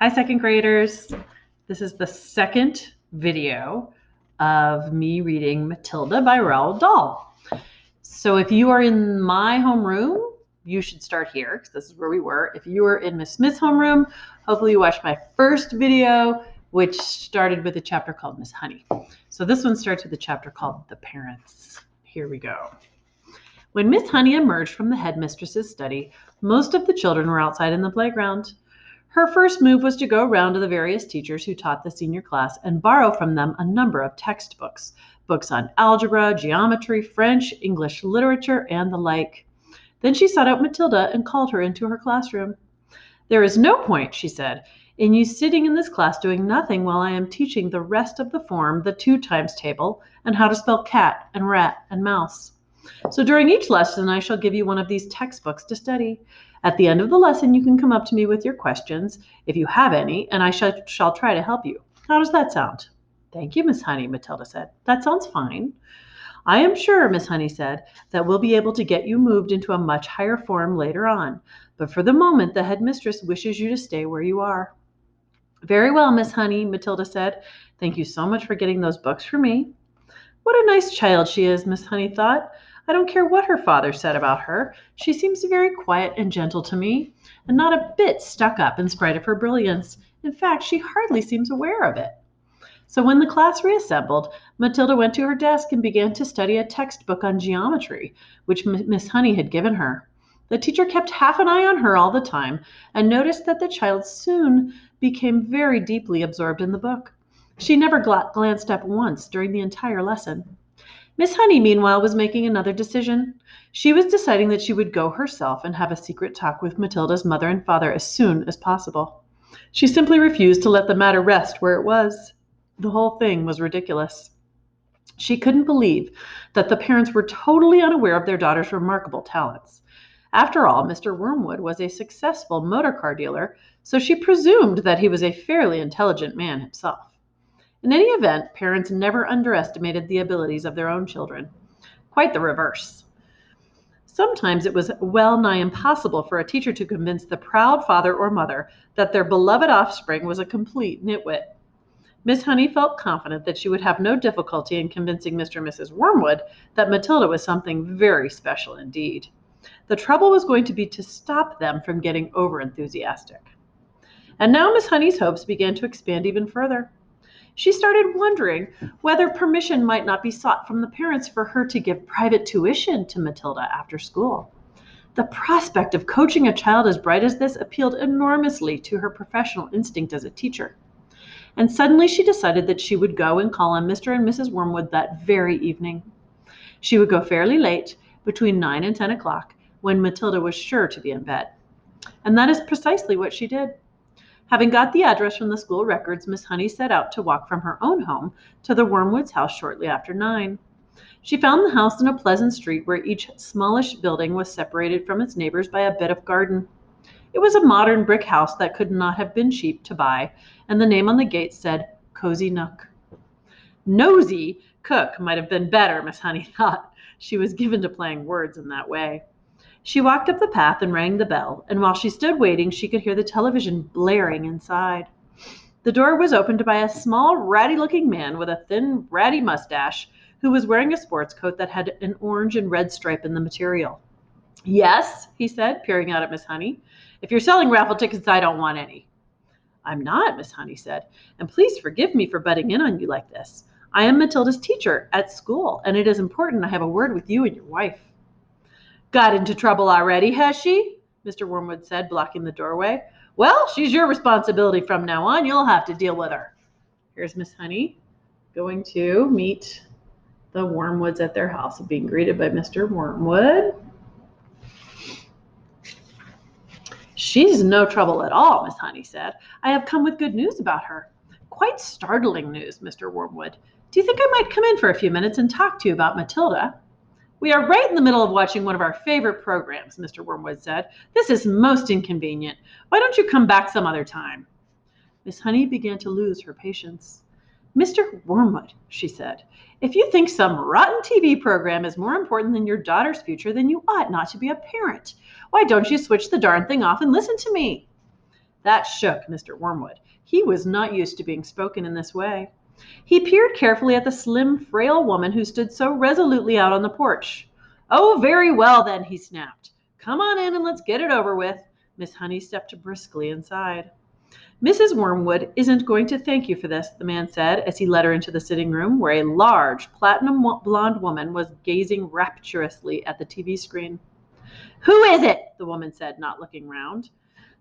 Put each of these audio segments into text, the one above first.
Hi, second graders. This is the second video of me reading Matilda by Roald Dahl. So if you are in my homeroom, you should start here because this is where we were. If you were in Miss Smith's homeroom, hopefully you watched my first video, which started with a chapter called Miss Honey. So this one starts with a chapter called The Parents. Here we go. When Miss Honey emerged from the headmistress's study, most of the children were outside in the playground. Her first move was to go around to the various teachers who taught the senior class and borrow from them a number of textbooks, books on algebra, geometry, French, English literature, and the like. Then she sought out Matilda and called her into her classroom. "There is no point," she said, "in you sitting in this class doing nothing while I am teaching the rest of the form, the 2 times table, and how to spell cat and rat and mouse. So during each lesson, I shall give you one of these textbooks to study. At the end of the lesson, you can come up to me with your questions, if you have any, and I shall try to help you. How does that sound?" "Thank you, Miss Honey," Matilda said. "That sounds fine." "I am sure," Miss Honey said, "that we'll be able to get you moved into a much higher form later on, but for the moment the headmistress wishes you to stay where you are." "Very well, Miss Honey," Matilda said. "Thank you so much for getting those books for me." What a nice child she is, Miss Honey thought. I don't care what her father said about her. She seems very quiet and gentle to me, and not a bit stuck up in spite of her brilliance. In fact, she hardly seems aware of it. So when the class reassembled, Matilda went to her desk and began to study a textbook on geometry, which Miss Honey had given her. The teacher kept half an eye on her all the time and noticed that the child soon became very deeply absorbed in the book. She never glanced up once during the entire lesson. Miss Honey, meanwhile, was making another decision. She was deciding that she would go herself and have a secret talk with Matilda's mother and father as soon as possible. She simply refused to let the matter rest where it was. The whole thing was ridiculous. She couldn't believe that the parents were totally unaware of their daughter's remarkable talents. After all, Mr. Wormwood was a successful motor car dealer, so she presumed that he was a fairly intelligent man himself. In any event, parents never underestimated the abilities of their own children. Quite the reverse. Sometimes it was well nigh impossible for a teacher to convince the proud father or mother that their beloved offspring was a complete nitwit. Miss Honey felt confident that she would have no difficulty in convincing Mr. and Mrs. Wormwood that Matilda was something very special indeed. The trouble was going to be to stop them from getting overenthusiastic. And now Miss Honey's hopes began to expand even further. She started wondering whether permission might not be sought from the parents for her to give private tuition to Matilda after school. The prospect of coaching a child as bright as this appealed enormously to her professional instinct as a teacher. And suddenly she decided that she would go and call on Mr. and Mrs. Wormwood that very evening. She would go fairly late, between 9 and 10 o'clock, when Matilda was sure to be in bed. And that is precisely what she did. Having got the address from the school records, Miss Honey set out to walk from her own home to the Wormwoods' house shortly after 9. She found the house in a pleasant street where each smallish building was separated from its neighbors by a bit of garden. It was a modern brick house that could not have been cheap to buy, and the name on the gate said Cozy Nook. Nosy Cook might have been better, Miss Honey thought. She was given to playing words in that way. She walked up the path and rang the bell, and while she stood waiting, she could hear the television blaring inside. The door was opened by a small, ratty-looking man with a thin, ratty mustache who was wearing a sports coat that had an orange and red stripe in the material. "Yes," he said, peering out at Miss Honey. "If you're selling raffle tickets, I don't want any." "I'm not," Miss Honey said, "and please forgive me for butting in on you like this. I am Matilda's teacher at school, and it is important I have a word with you and your wife." "Got into trouble already, has she?" Mr. Wormwood said, blocking the doorway. "Well, she's your responsibility from now on. You'll have to deal with her." Here's Miss Honey going to meet the Wormwoods at their house, being greeted by Mr. Wormwood. "She's no trouble at all," Miss Honey said. "I have come with good news about her." "Quite startling news, Mr. Wormwood. Do you think I might come in for a few minutes and talk to you about Matilda?" "We are right in the middle of watching one of our favorite programs," Mr. Wormwood said. "This is most inconvenient. Why don't you come back some other time?" Miss Honey began to lose her patience. "Mr. Wormwood," she said, "if you think some rotten TV program is more important than your daughter's future, then you ought not to be a parent. Why don't you switch the darn thing off and listen to me?" That shook Mr. Wormwood. He was not used to being spoken in this way. He peered carefully at the slim, frail woman who stood so resolutely out on the porch. "Oh, very well, then," he snapped. "Come on in and let's get it over with." Miss Honey stepped briskly inside. "Mrs. Wormwood isn't going to thank you for this," the man said as he led her into the sitting room where a large, platinum blonde woman was gazing rapturously at the TV screen. "Who is it?" the woman said, not looking round.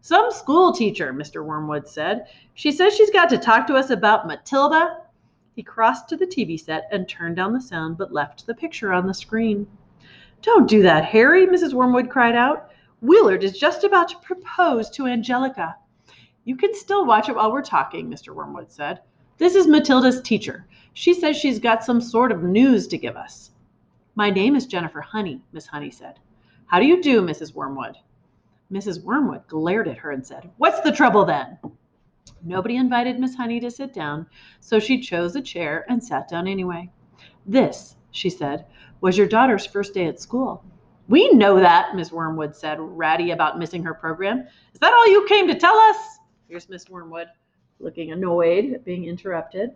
"Some school teacher," Mr. Wormwood said. "She says she's got to talk to us about Matilda." He crossed to the TV set and turned down the sound, but left the picture on the screen. "Don't do that, Harry," Mrs. Wormwood cried out. "Willard is just about to propose to Angelica." "You can still watch it while we're talking," Mr. Wormwood said. "This is Matilda's teacher. She says she's got some sort of news to give us." "My name is Jennifer Honey," Miss Honey said. "How do you do, Mrs. Wormwood?" Mrs. Wormwood glared at her and said, "What's the trouble then?" Nobody invited Miss Honey to sit down, so she chose a chair and sat down anyway. "This," she said, "was your daughter's first day at school." "We know that," Miss Wormwood said, ratty about missing her program. "Is that all you came to tell us?" Here's Miss Wormwood, looking annoyed at being interrupted.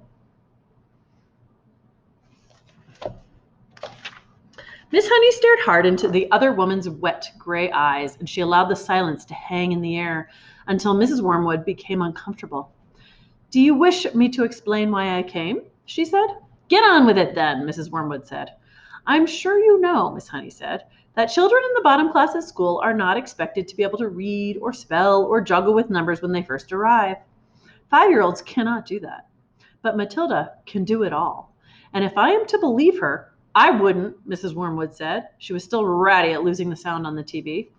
Miss Honey stared hard into the other woman's wet gray eyes, and she allowed the silence to hang in the air until Mrs. Wormwood became uncomfortable. "Do you wish me to explain why I came?" she said. "Get on with it, then," Mrs. Wormwood said. "I'm sure you know," Miss Honey said, "that children in the bottom class at school are not expected to be able to read or spell or juggle with numbers when they first arrive. 5-year-olds cannot do that. But Matilda can do it all. And if I am to believe her—" "I wouldn't," Mrs. Wormwood said. She was still ratty at losing the sound on the TV.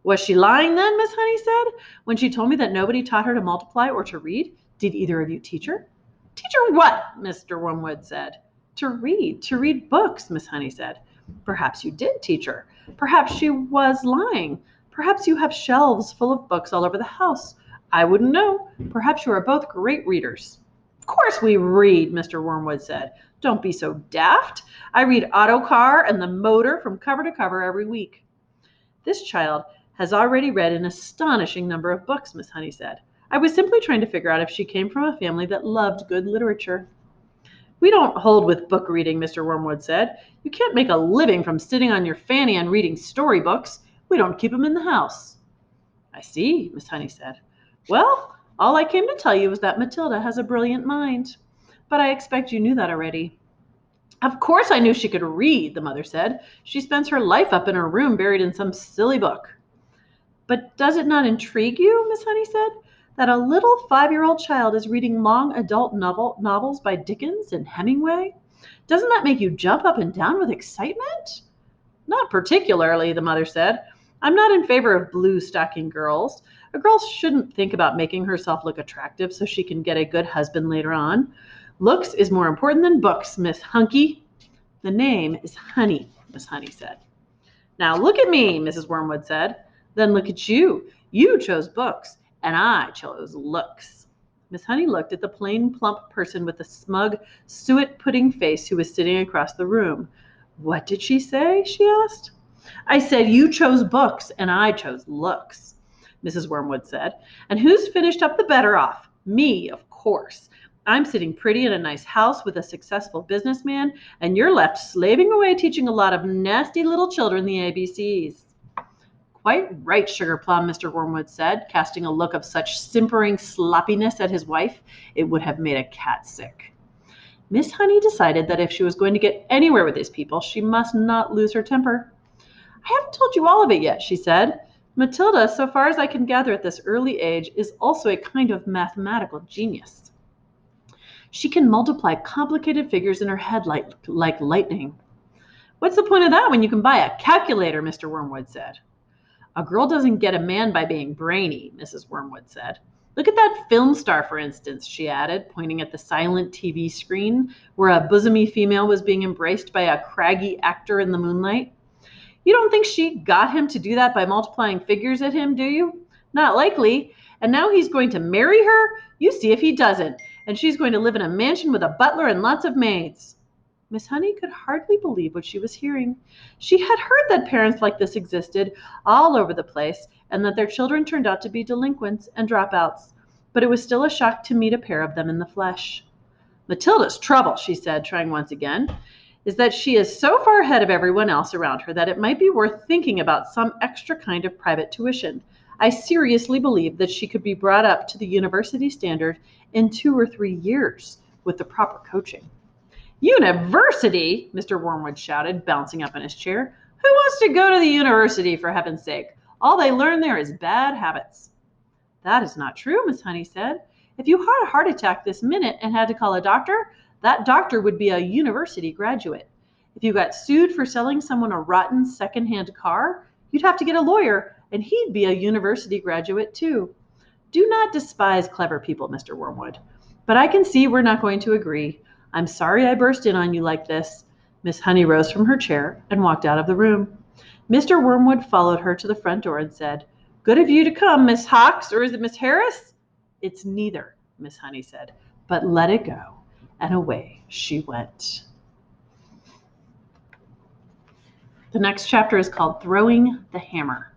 "Was she lying then?" Miss Honey said, "when she told me that nobody taught her to multiply or to read? Did either of you teach her?" "Teach her what?" Mr. Wormwood said. To read books," Miss Honey said. "Perhaps you did teach her. Perhaps she was lying. Perhaps you have shelves full of books all over the house. I wouldn't know. Perhaps you are both great readers." "Of course we read," Mr. Wormwood said. "Don't be so daft. I read Otto Carr and The Motor from cover to cover every week." "This child has already read an astonishing number of books," Miss Honey said. "I was simply trying to figure out if she came from a family that loved good literature." "We don't hold with book reading," Mr. Wormwood said. "You can't make a living from sitting on your fanny and reading storybooks. We don't keep them in the house." "I see," Miss Honey said. "Well, all I came to tell you is that Matilda has a brilliant mind. But I expect you knew that already." "Of course I knew she could read," the mother said. "She spends her life up in her room buried in some silly book." "But does it not intrigue you," Miss Honey said, "that a little 5-year-old child is reading long adult novels by Dickens and Hemingway? Doesn't that make you jump up and down with excitement?" "Not particularly," the mother said. "I'm not in favor of blue stocking girls. A girl shouldn't think about making herself look attractive so she can get a good husband later on. Looks is more important than books, Miss Hunky." "The name is Honey," Miss Honey said. "Now look at me," Mrs. Wormwood said. "Then look at you. You chose books, and I chose looks." Miss Honey looked at the plain, plump person with the smug, suet pudding face who was sitting across the room. "What did she say?" she asked. "I said you chose books, and I chose looks," Mrs. Wormwood said. "And who's finished up the better off? Me, of course. I'm sitting pretty in a nice house with a successful businessman, and you're left slaving away teaching a lot of nasty little children the ABCs. "Quite right, Sugar Plum," Mr. Wormwood said, casting a look of such simpering sloppiness at his wife it would have made a cat sick. Miss Honey decided that if she was going to get anywhere with these people, she must not lose her temper. "I haven't told you all of it yet," she said. "Matilda, so far as I can gather at this early age, is also a kind of mathematical genius. She can multiply complicated figures in her head like lightning." "What's the point of that when you can buy a calculator?" Mr. Wormwood said. "A girl doesn't get a man by being brainy," Mrs. Wormwood said. "Look at that film star, for instance," she added, pointing at the silent TV screen where a bosomy female was being embraced by a craggy actor in the moonlight. "You don't think she got him to do that by multiplying figures at him, do you? Not likely. And now he's going to marry her? You see if he doesn't. And she's going to live in a mansion with a butler and lots of maids." Miss Honey could hardly believe what she was hearing. She had heard that parents like this existed all over the place, and that their children turned out to be delinquents and dropouts, but it was still a shock to meet a pair of them in the flesh. Matilda's trouble, she said, trying once again, is that she is so far ahead of everyone else around her that it might be worth thinking about some extra kind of private tuition. I seriously believe that she could be brought up to the university standard in 2 or 3 years with the proper coaching. University? Mr. Wormwood shouted, bouncing up in his chair. Who wants to go to the university, for heaven's sake? All they learn there is bad habits. That is not true, Miss Honey said. If you had a heart attack this minute and had to call a doctor, that doctor would be a university graduate. If you got sued for selling someone a rotten second-hand car, you'd have to get a lawyer, and he'd be a university graduate too. Do not despise clever people, Mr. Wormwood. But I can see we're not going to agree. I'm sorry I burst in on you like this. Miss Honey rose from her chair and walked out of the room. Mr. Wormwood followed her to the front door and said, Good of you to come, Miss Hawks, or is it Miss Harris? It's neither, Miss Honey said, but let it go. And away she went. The next chapter is called Throwing the Hammer.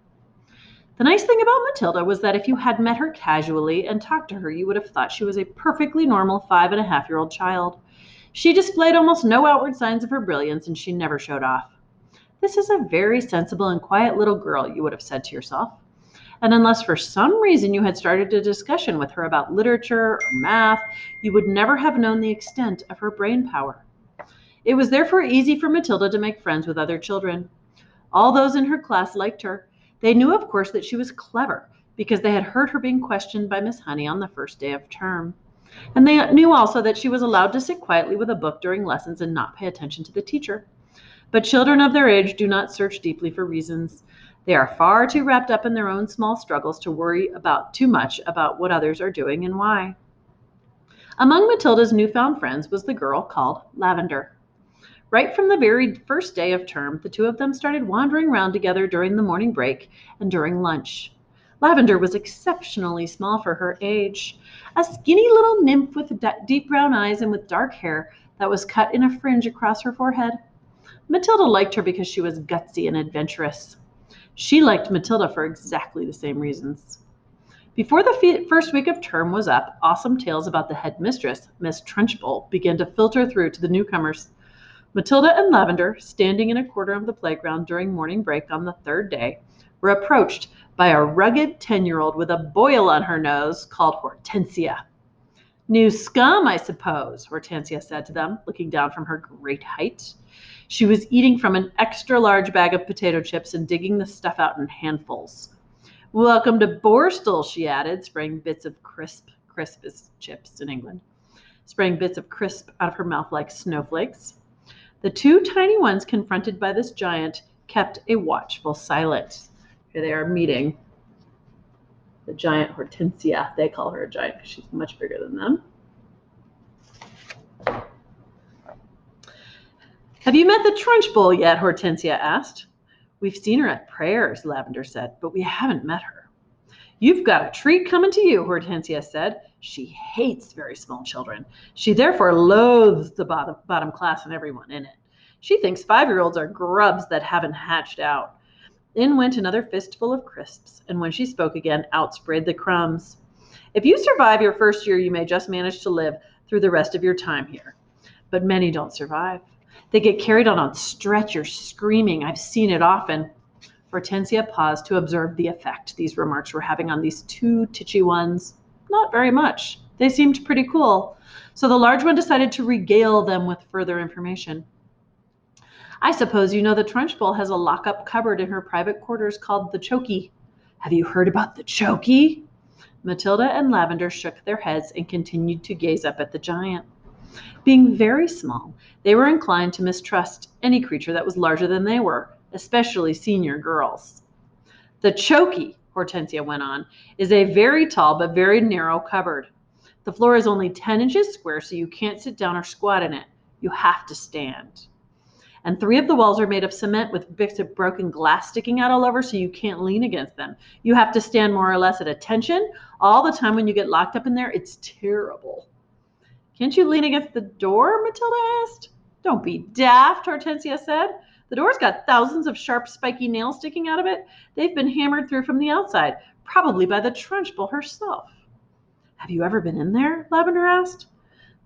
The nice thing about Matilda was that if you had met her casually and talked to her, you would have thought she was a perfectly normal 5.5-year-old child. She displayed almost no outward signs of her brilliance, and she never showed off. This is a very sensible and quiet little girl, you would have said to yourself. And unless for some reason you had started a discussion with her about literature or math, you would never have known the extent of her brain power. It was therefore easy for Matilda to make friends with other children. All those in her class liked her. They knew, of course, that she was clever, because they had heard her being questioned by Miss Honey on the first day of term. And they knew also that she was allowed to sit quietly with a book during lessons and not pay attention to the teacher. But children of their age do not search deeply for reasons. They are far too wrapped up in their own small struggles to worry too much about what others are doing and why. Among Matilda's newfound friends was the girl called Lavender. Right from the very first day of term, the two of them started wandering around together during the morning break and during lunch. Lavender was exceptionally small for her age, a skinny little nymph with deep brown eyes and with dark hair that was cut in a fringe across her forehead. Matilda liked her because she was gutsy and adventurous. She liked Matilda for exactly the same reasons. Before the first week of term was up, awesome tales about the headmistress, Miss Trunchbull, began to filter through to the newcomers. Matilda and Lavender, standing in a corner of the playground during morning break on the third day, were approached by a rugged 10-year-old with a boil on her nose called Hortensia. New scum, I suppose, Hortensia said to them, looking down from her great height. She was eating from an extra-large bag of potato chips and digging the stuff out in handfuls. Welcome to Borstal, she added, spraying bits of crisp is chips in England, spraying bits of crisp out of her mouth like snowflakes. The two tiny ones confronted by this giant kept a watchful silence. Here they are meeting the giant Hortensia. They call her a giant because she's much bigger than them. Have you met the Trunchbull yet? Hortensia asked. We've seen her at prayers, Lavender said, but we haven't met her. You've got a treat coming to you, Hortensia said. She hates very small children. She therefore loathes the bottom class and everyone in it. She thinks 5-year-olds are grubs that haven't hatched out. In went another fistful of crisps, and when she spoke again, out sprayed the crumbs. If you survive your first year, you may just manage to live through the rest of your time here. But many don't survive. They get carried on stretchers, screaming. I've seen it often. Hortensia paused to observe the effect these remarks were having on these two titchy ones. Not very much. They seemed pretty cool. So the large one decided to regale them with further information. I suppose you know the Trunchbull has a lock-up cupboard in her private quarters called the Chokey. Have you heard about the Chokey? Matilda and Lavender shook their heads and continued to gaze up at the giant. Being very small, they were inclined to mistrust any creature that was larger than they were, especially senior girls. The Chokey, Hortensia went on, is a very tall but very narrow cupboard. The floor is only 10 inches square, so you can't sit down or squat in it. You have to stand. And 3 of the walls are made of cement with bits of broken glass sticking out all over, so you can't lean against them. You have to stand more or less at attention all the time when you get locked up in there. It's terrible. Can't you lean against the door? Matilda asked. Don't be daft, Hortensia said. The door's got thousands of sharp, spiky nails sticking out of it. They've been hammered through from the outside, probably by the Trunchbull herself. Have you ever been in there? Lavender asked.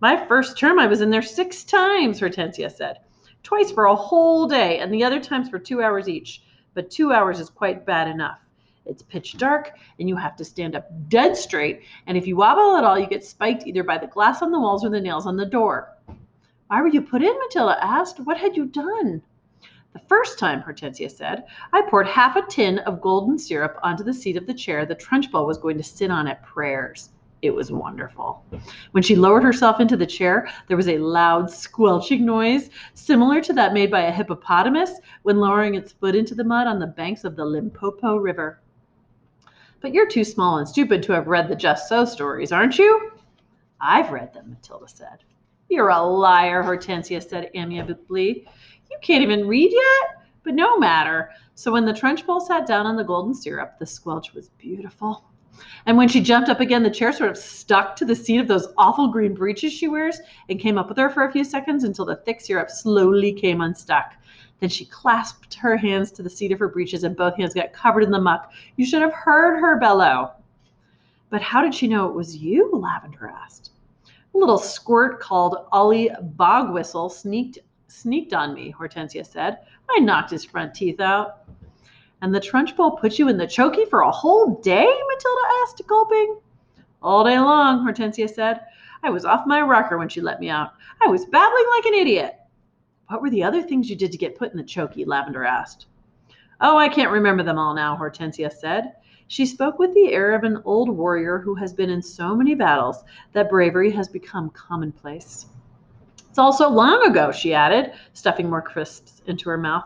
My first term I was in there 6 times, Hortensia said. Twice for a whole day, and the other times for 2 hours each. But 2 hours is quite bad enough. It's pitch dark, and you have to stand up dead straight, and if you wobble at all, you get spiked either by the glass on the walls or the nails on the door. Why were you put in? Matilda asked. What had you done? The first time, Hortensia said, I poured half a tin of golden syrup onto the seat of the chair the Trunchbull was going to sit on at prayers. It was wonderful. When she lowered herself into the chair, there was a loud squelching noise, similar to that made by a hippopotamus when lowering its foot into the mud on the banks of the Limpopo River. But you're too small and stupid to have read the Just So stories, aren't you? I've read them, Matilda said. You're a liar, Hortensia said amiably. You can't even read yet? But no matter. So when the Trunchbull sat down on the golden syrup, the squelch was beautiful. And when she jumped up again, the chair sort of stuck to the seat of those awful green breeches she wears and came up with her for a few seconds until the thick syrup slowly came unstuck. Then she clasped her hands to the seat of her breeches and both hands got covered in the muck. You should have heard her bellow. But how did she know it was you? Lavender asked. A little squirt called Ollie Bogwhistle sneaked on me, Hortensia said. I knocked his front teeth out. And the Trunchbull put you in the chokey for a whole day? Matilda asked, gulping. All day long, Hortensia said. I was off my rocker when she let me out. I was babbling like an idiot. What were the other things you did to get put in the chokey? Lavender asked. Oh, I can't remember them all now, Hortensia said. She spoke with the air of an old warrior who has been in so many battles that bravery has become commonplace. It's all so long ago, she added, stuffing more crisps into her mouth.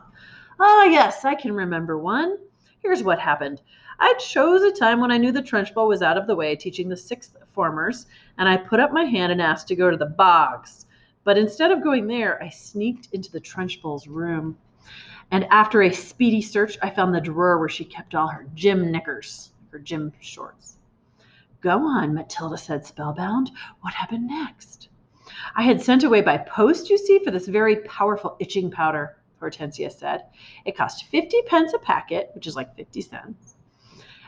Ah, yes, I can remember one. Here's what happened. I chose a time when I knew the Trunchbull was out of the way teaching the 6th formers, and I put up my hand and asked to go to the bogs. But instead of going there, I sneaked into the Trunchbull's room. And after a speedy search, I found the drawer where she kept all her gym knickers, her gym shorts. Go on, Matilda said, spellbound. What happened next? I had sent away by post, you see, for this very powerful itching powder, Hortensia said. It cost 50 pence a packet, which is like 50 cents,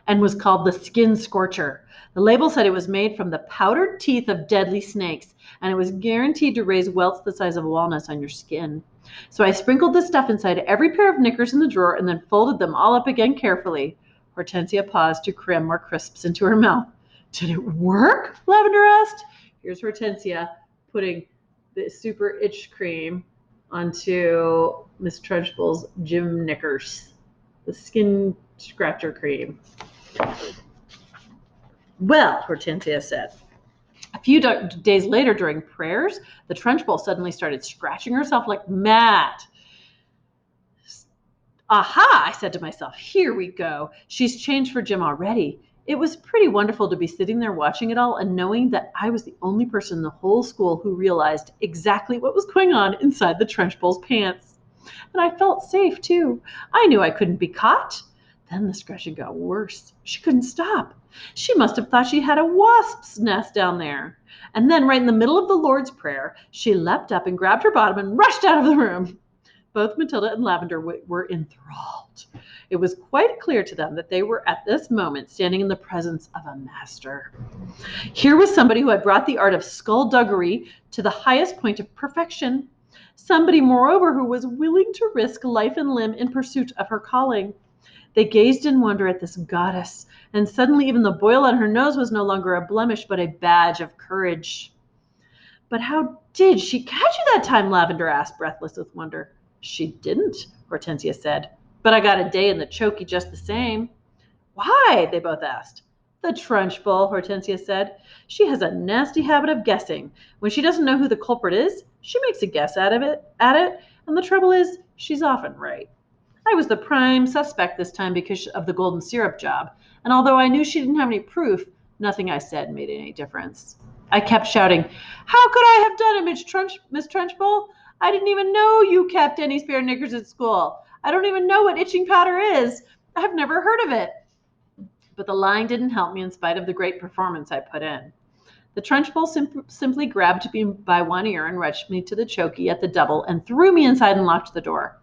and was called the Skin Scorcher. The label said it was made from the powdered teeth of deadly snakes, and it was guaranteed to raise welts the size of walnuts on your skin. So I sprinkled the stuff inside every pair of knickers in the drawer and then folded them all up again carefully. Hortensia paused to cram more crisps into her mouth. Did it work? Lavender asked. Here's Hortensia putting the super itch cream onto Miss Trunchbull's gym knickers. The skin scratcher cream. Well, Hortensia said. A few days later during prayers, the Trunchbull suddenly started scratching herself like mad. Aha, I said to myself, here we go. She's changed for Jim already. It was pretty wonderful to be sitting there watching it all and knowing that I was the only person in the whole school who realized exactly what was going on inside the Trunchbull's pants. And I felt safe, too. I knew I couldn't be caught. Then the scratching got worse. She couldn't stop. She must have thought she had a wasp's nest down there. And then right in the middle of the Lord's Prayer, she leapt up and grabbed her bottom and rushed out of the room. Both Matilda and Lavender were enthralled. It was quite clear to them that they were at this moment standing in the presence of a master. Here was somebody who had brought the art of skullduggery to the highest point of perfection. Somebody, moreover, who was willing to risk life and limb in pursuit of her calling. They gazed in wonder at this goddess, and suddenly even the boil on her nose was no longer a blemish, but a badge of courage. But how did she catch you that time? Lavender asked, breathless with wonder. She didn't, Hortensia said. But I got a day in the chokey just the same. Why? They both asked. The Trunchbull, Hortensia said. She has a nasty habit of guessing. When she doesn't know who the culprit is, she makes a guess at it, and the trouble is, she's often right. I was the prime suspect this time because of the golden syrup job, and although I knew she didn't have any proof, nothing I said made any difference. I kept shouting, How could I have done it, Miss Trunchbull? I didn't even know you kept any spare knickers at school. I don't even know what itching powder is. I've never heard of it. But the lying didn't help me in spite of the great performance I put in. The Trunchbull simply grabbed me by one ear and rushed me to the chokey at the double and threw me inside and locked the door.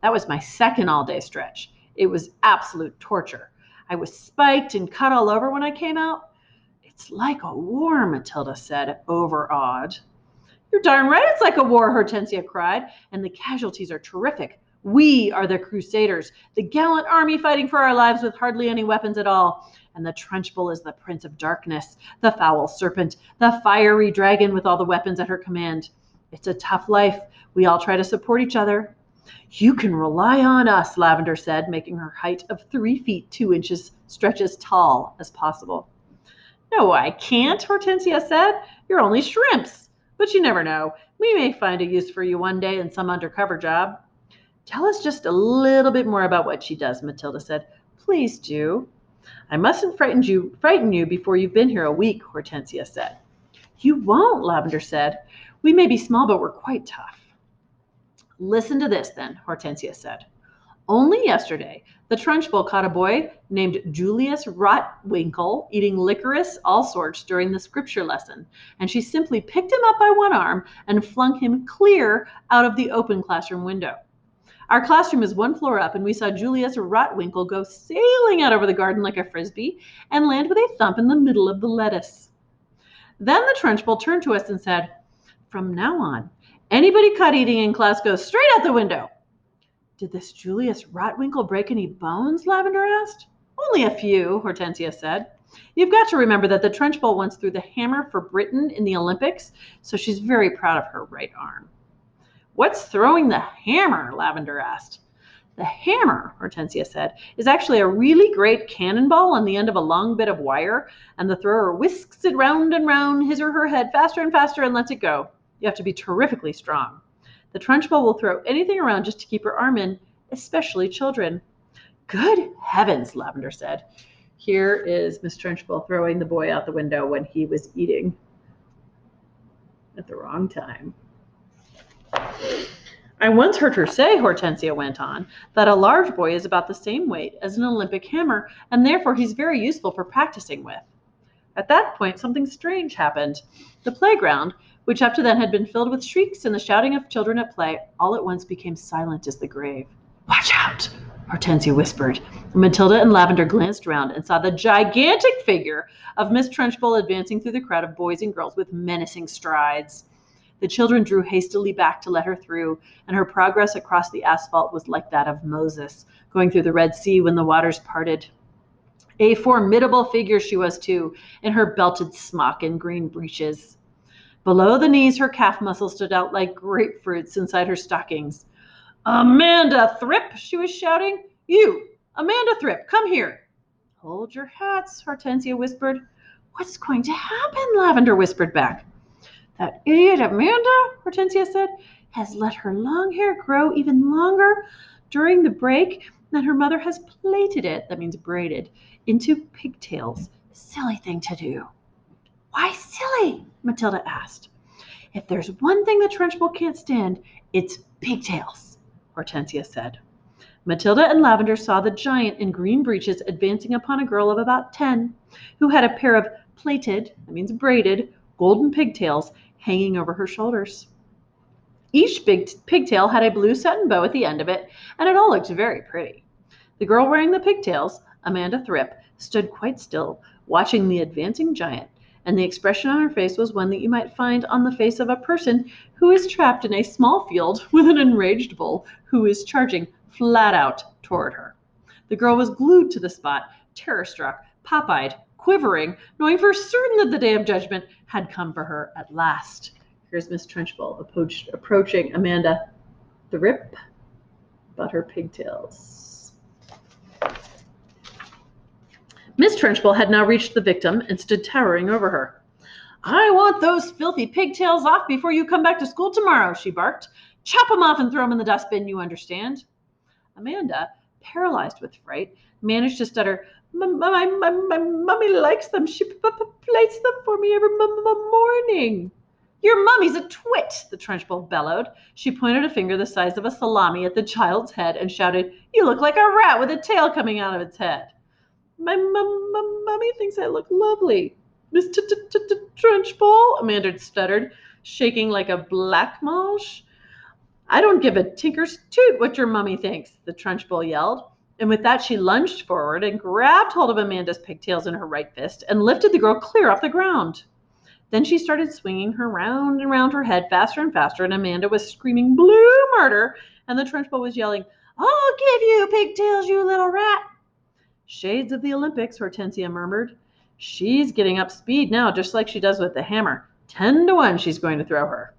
That was my second all-day stretch. It was absolute torture. I was spiked and cut all over when I came out. It's like a war, Matilda said, overawed. You're darn right it's like a war, Hortensia cried, and the casualties are terrific. We are the Crusaders, the gallant army fighting for our lives with hardly any weapons at all. And the Trunchbull is the Prince of Darkness, the foul serpent, the fiery dragon with all the weapons at her command. It's a tough life. We all try to support each other. You can rely on us, Lavender said, making her height of 3 feet 2 inches stretch as tall as possible. No, I can't, Hortensia said. You're only shrimps. But you never know. We may find a use for you one day in some undercover job. Tell us just a little bit more about what she does, Matilda said. Please do. I mustn't frighten you before you've been here a week, Hortensia said. You won't, Lavender said. We may be small, but we're quite tough. Listen to this, then, Hortensia said. Only yesterday, the Trunchbull caught a boy named Julius Rotwinkle eating licorice all sorts during the scripture lesson, and she simply picked him up by one arm and flung him clear out of the open classroom window. Our classroom is 1 floor up, and we saw Julius Rotwinkle go sailing out over the garden like a frisbee and land with a thump in the middle of the lettuce. Then the Trunchbull turned to us and said, From now on, anybody caught eating in class goes straight out the window. Did this Julius Rotwinkle break any bones? Lavender asked. Only a few, Hortensia said. You've got to remember that the Trunchbull once threw the hammer for Britain in the Olympics, so she's very proud of her right arm. What's throwing the hammer? Lavender asked. The hammer, Hortensia said, is actually a really great cannonball on the end of a long bit of wire, and the thrower whisks it round and round his or her head faster and faster and lets it go. You have to be terrifically strong. The Trunchbull will throw anything around just to keep her arm in, especially children. Good heavens, Lavender said. Here is Miss Trunchbull throwing the boy out the window when he was eating at the wrong time. I once heard her say, Hortensia went on, that a large boy is about the same weight as an Olympic hammer, and therefore he's very useful for practicing with. At that point, something strange happened. The playground, which up to then had been filled with shrieks and the shouting of children at play, all at once became silent as the grave. Watch out, Hortensia whispered. Matilda and Lavender glanced around and saw the gigantic figure of Miss Trunchbull advancing through the crowd of boys and girls with menacing strides. The children drew hastily back to let her through, and her progress across the asphalt was like that of Moses, going through the Red Sea when the waters parted. A formidable figure she was, too, in her belted smock and green breeches. Below the knees, her calf muscles stood out like grapefruits inside her stockings. Amanda Thrip, she was shouting. You, Amanda Thrip, come here. Hold your hats, Hortensia whispered. What's going to happen? Lavender whispered back. That idiot Amanda, Hortensia said, has let her long hair grow even longer during the break, and her mother has plaited it, that means braided, into pigtails. Silly thing to do. Why silly? Matilda asked. If there's one thing the Trunchbull can't stand, it's pigtails, Hortensia said. Matilda and Lavender saw the giant in green breeches advancing upon a girl of about 10, who had a pair of plaited, that means braided, golden pigtails hanging over her shoulders. Each big pigtail had a blue satin bow at the end of it, and it all looked very pretty. The girl wearing the pigtails, Amanda Thrip, stood quite still, watching the advancing giant, and the expression on her face was one that you might find on the face of a person who is trapped in a small field with an enraged bull who is charging flat out toward her. The girl was glued to the spot, terror-struck, pop-eyed, quivering, knowing for certain that the day of judgment had come for her at last. Here's Miss Trunchbull approaching Amanda Thrip about her pigtails. Miss Trunchbull had now reached the victim and stood towering over her. I want those filthy pigtails off before you come back to school tomorrow, she barked. Chop them off and throw them in the dustbin, you understand. Amanda, paralyzed with fright, managed to stutter, my mummy likes them. She plates them for me every morning. Your mummy's a twit, the Trunchbull bellowed. She pointed a finger the size of a salami at the child's head and shouted, You look like a rat with a tail coming out of its head. My mummy thinks I look lovely. Miss Trunchbull, Amanda stuttered, shaking like a black mulch. I don't give a tinker's toot what your mummy thinks, the Trunchbull yelled. And with that, she lunged forward and grabbed hold of Amanda's pigtails in her right fist and lifted the girl clear off the ground. Then she started swinging her round and round her head faster and faster, and Amanda was screaming blue murder, and the Trunchbull was yelling, I'll give you pigtails, you little rat. Shades of the Olympics, Hortensia murmured. She's getting up speed now, just like she does with the hammer. 10 to 1 she's going to throw her.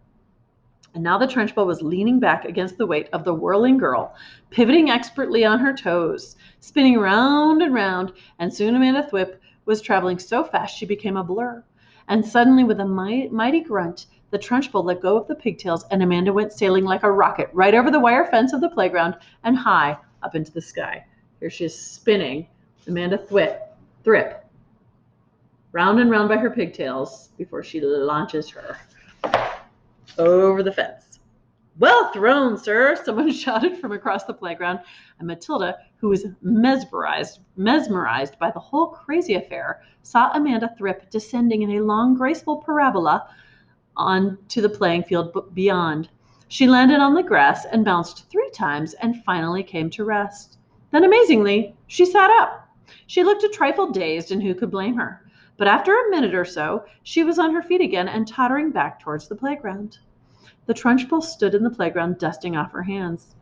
And now the Trunchbull was leaning back against the weight of the whirling girl, pivoting expertly on her toes, spinning round and round, and soon Amanda Thwip was traveling so fast she became a blur. And suddenly, with a mighty grunt, the Trunchbull let go of the pigtails, and Amanda went sailing like a rocket right over the wire fence of the playground and high up into the sky. Here she is spinning, Amanda Thrip, round and round by her pigtails before she launches her over the fence. Well thrown, sir, someone shouted from across the playground, and Matilda, who was mesmerized by the whole crazy affair, saw Amanda Thrip descending in a long, graceful parabola onto the playing field beyond. She landed on the grass and bounced 3 times and finally came to rest. Then, amazingly, she sat up. She looked a trifle dazed, and who could blame her? But after a minute or so, she was on her feet again and tottering back towards the playground. The Trunchbull stood in the playground, dusting off her hands.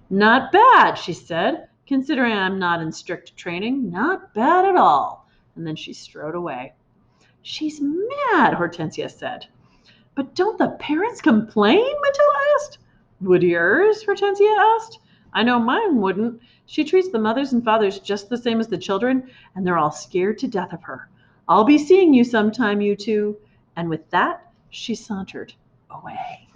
Not bad, she said, considering I'm not in strict training. Not bad at all. And then she strode away. She's mad, Hortensia said. But don't the parents complain? Matilda asked. Would yours? Hortensia asked. I know mine wouldn't. She treats the mothers and fathers just the same as the children, and they're all scared to death of her. I'll be seeing you sometime, you two. And with that, she sauntered away.